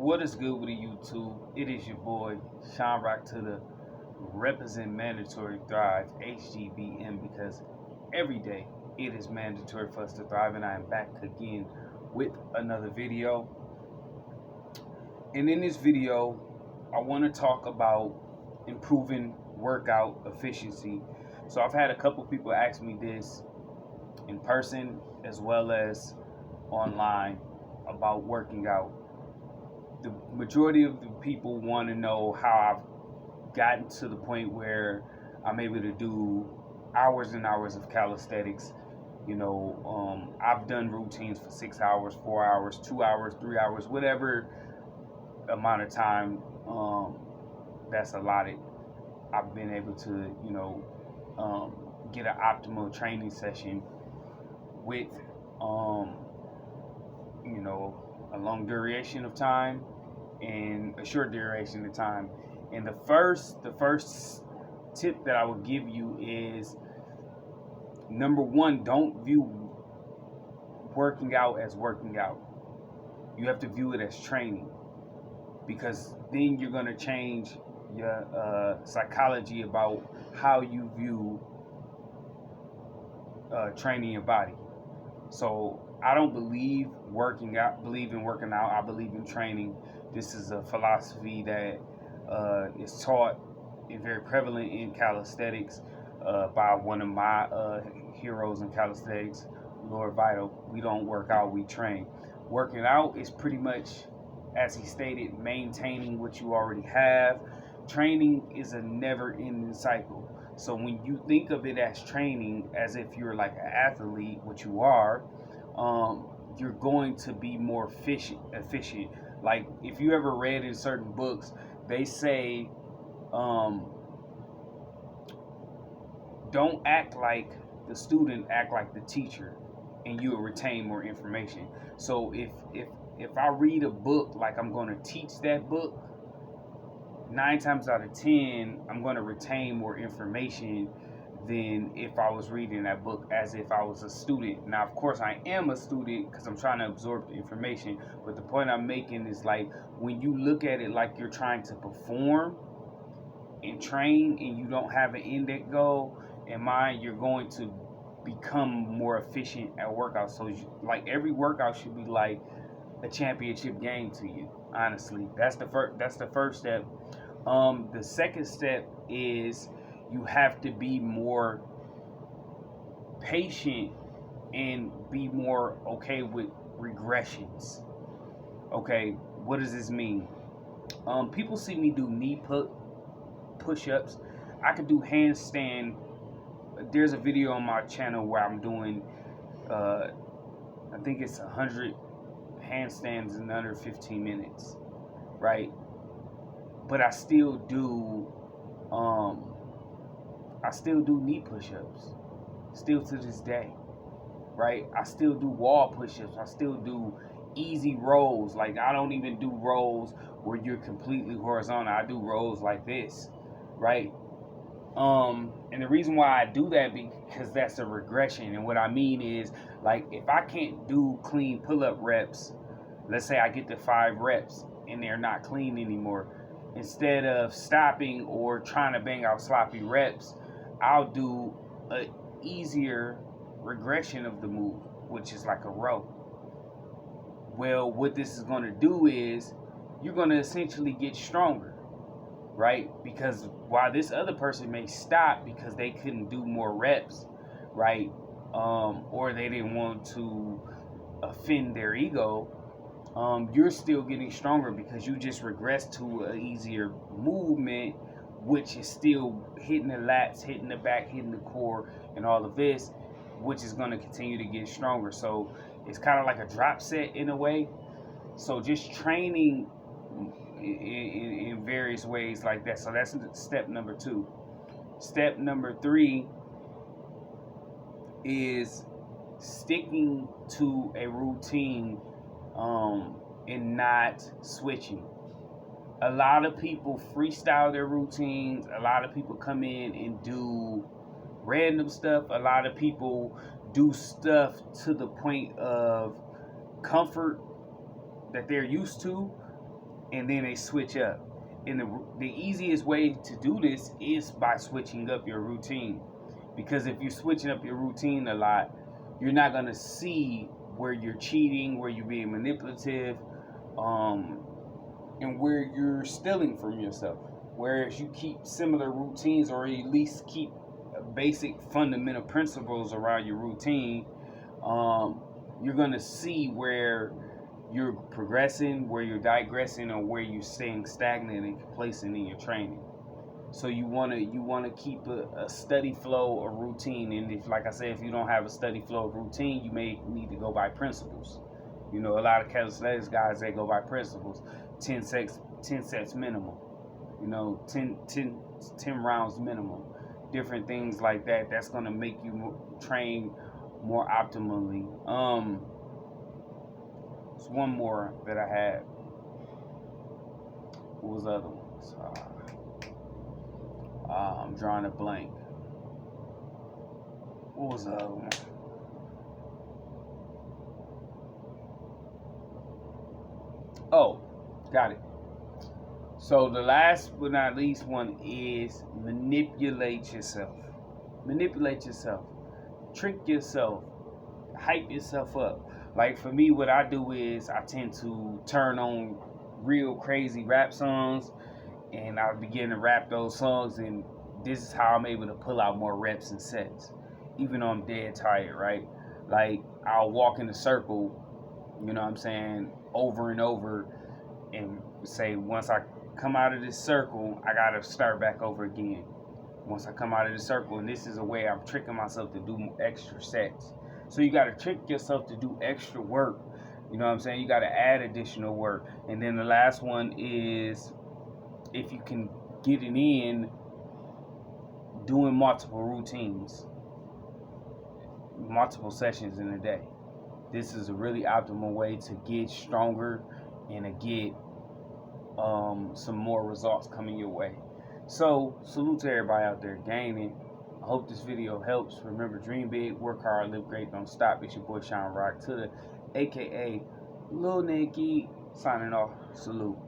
What is good with the YouTube? It is your boy Sean Rock to the Represent Mandatory Thrive HGBM, because every day it is mandatory for us to thrive, and I am back again with another video. And in this video, I want to talk about improving workout efficiency. So I've had a couple people ask me this in person as well as online about working out. The majority of the people want to know how I've gotten to the point where I'm able to do hours and hours of calisthenics. I've done routines for 6 hours, 4 hours, 2 hours, 3 hours, whatever amount of time that's allotted. I've been able to, get an optimal training session with, a long duration of time and a short duration of time. And the first tip that I would give you is, number one, don't view working out as working out. You have to view it as training, because then you're going to change your psychology about how you view training your body. So I don't believe in working out. I believe in training. This is a philosophy that is taught and very prevalent in calisthenics by one of my heroes in calisthenics, Lord Vital. We don't work out, we train. Working out is pretty much, as he stated, maintaining what you already have. Training is a never-ending cycle. So when you think of it as training, as if you're like an athlete, which you are, you're going to be more efficient. Like, if you ever read in certain books, they say, don't act like the student, act like the teacher, and you will retain more information. So if I read a book like I'm going to teach that book, 9 times out of 10, I'm going to retain more information than if I was reading that book as if I was a student. Now, of course, I am a student because I'm trying to absorb the information. But the point I'm making is, like, when you look at it like you're trying to perform and train and you don't have an end goal in mind, you're going to become more efficient at workouts. So, like, every workout should be like a championship game to you. Honestly, that's the first step. The second step is you have to be more patient and be more okay with regressions. Okay, what does this mean? People see me do knee push-ups. I could do handstand. There's a video on my channel where I'm doing, I think it's 100 handstands in under 15 minutes, right? But I still do knee push-ups, still to this day, right? I still do wall push-ups. I still do easy rolls. Like, I don't even do rolls where you're completely horizontal. I do rolls like this, right? And the reason why I do that, because that's a regression. And what I mean is, like, if I can't do clean pull-up reps, let's say I get to 5 reps and they're not clean anymore, instead of stopping or trying to bang out sloppy reps, I'll do an easier regression of the move, which is like a row. Well, what this is going to do is you're going to essentially get stronger, right? Because while this other person may stop because they couldn't do more reps, right, or they didn't want to offend their ego, you're still getting stronger because you just regressed to an easier movement, which is still hitting the lats, hitting the back, hitting the core, and all of this, which is going to continue to get stronger. So it's kind of like a drop set in a way. So just training in various ways like that. So that's step number 2. Step number 3 is sticking to a routine and not switching. A lot of people freestyle their routines. A lot of people come in and do random stuff. A lot of people do stuff to the point of comfort that they're used to, and then they switch up. And the easiest way to do this is by switching up your routine. Because if you're switching up your routine a lot, you're not going to see where you're cheating, where you're being manipulative, and where you're stealing from yourself. Whereas you keep similar routines, or at least keep basic fundamental principles around your routine, you're going to see where you're progressing, where you're digressing, or where you're staying stagnant and complacent in your training. So you want to keep a steady flow of routine. And if, like I said, if you don't have a steady flow of routine, you may need to go by principles. You know, a lot of calisthenics guys, they go by principles. 10 sets minimum. You know, 10 rounds minimum. Different things like that. That's going to make you train more optimally. There's one more that I had. What was the other ones? I'm drawing a blank. What was the other one? Oh, got it. So the last but not least one is manipulate yourself. Manipulate yourself. Trick yourself. Hype yourself up. Like for me, what I do is I tend to turn on real crazy rap songs, and I begin to rap those songs, and this is how I'm able to pull out more reps and sets, even though I'm dead tired, right? Like I'll walk in a circle, you know what I'm saying, over and over, and say once I come out of this circle, I gotta start back over again. Once I come out of the circle, and this is a way I'm tricking myself to do extra sets. So you gotta trick yourself to do extra work. You know what I'm saying? You gotta add additional work. And then the last one is, if you can get it in, doing multiple routines, multiple sessions in a day. This is a really optimal way to get stronger and to get some more results coming your way. So salute to everybody out there gaining. I hope this video helps. Remember, dream big, work hard, live great, don't stop. It's your boy Sean Rock to the aka Lil Nicky signing off. Salute.